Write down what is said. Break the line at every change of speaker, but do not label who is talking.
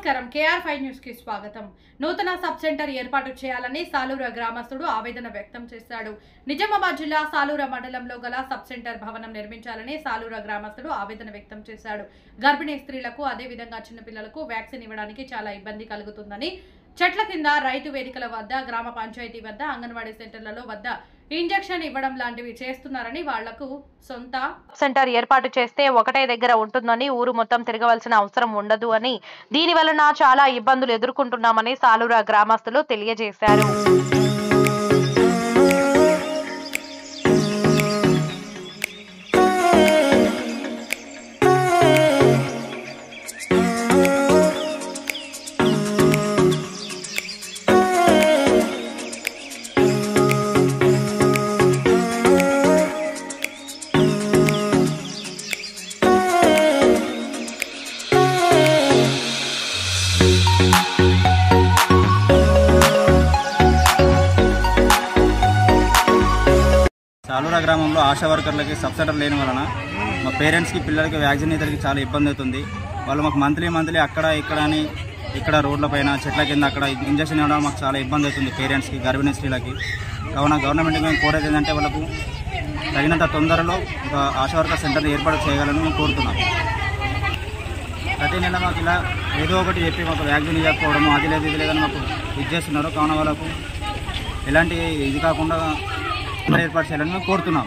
నమస్కారం KR5 news కి స్వాగతం. నూతన సబ్ సెంటర్ ఏర్పాటు చేయాలని సాలూర గ్రామస్తుడు ఆవేదన వ్యక్తం చేశాడు. నిజామాబాద్ జిల్లా సాలూర మండలంలో గల సబ్ సెంటర్ భవనం నిర్మించాలని సాలూర గ్రామస్తుడు ఆవేదన వ్యక్తం చేశాడు. గర్భిణీ స్త్రీలకు అదే విధంగా చిన్న పిల్లలకు వ్యాక్సిన్ ఇవ్వడానికి చాలా ఇబ్బంది కలుగుతుందని, చెట్ల కింద, రైతు వేదికల వద్ద, గ్రామ పంచాయతీ వద్ద, అంగన్వాడీ సెంటర్లలో వద్ద ఇంజెక్షన్ ఇవ్వడం లాంటివి చేస్తున్నారని, వాళ్లకు సొంత సెంటర్ ఏర్పాటు చేస్తే ఒకటే దగ్గర ఉంటుందని, ఊరు మొత్తం తిరగవలసిన అవసరం ఉండదు అని, దీని వలన చాలా ఇబ్బందులు ఎదుర్కొంటున్నామని సాలూర గ్రామస్తులు తెలియజేశారు.
సాలూర గ్రామంలో ఆశా వర్కర్లకి సబ్ సెంటర్ లేని వలన మా పేరెంట్స్కి, పిల్లలకి, వ్యాక్సిన్ ఇతరులకి చాలా ఇబ్బంది అవుతుంది. వాళ్ళు మాకు మంత్లీ అక్కడ ఇక్కడ అని, ఇక్కడ రోడ్ల పైన, చెట్ల కింద అక్కడ ఇంజక్షన్ ఇవ్వడం మాకు చాలా ఇబ్బంది అవుతుంది పేరెంట్స్కి, గర్భిణీ స్త్రీలకి. కావున గవర్నమెంట్కి మేము కోరేది ఏంటంటే వాళ్ళకు తగినంత తొందరలో ఒక ఆశా వర్కర్ సెంటర్ ఏర్పాటు చేయగలని మేము కోరుతున్నాం. ప్రతి నెల మాకు ఇలా ఏదో ఒకటి చెప్పి మాకు వ్యాక్సిన్ ఇవ్వకపోవడము, అది లేదు ఇది లేదని మాకు ఇది చేస్తున్నారు. కావున వాళ్ళకు ఎలాంటి ఇది కాకుండా ఏర్పాటు చేయాలని మేము కోరుతున్నాం.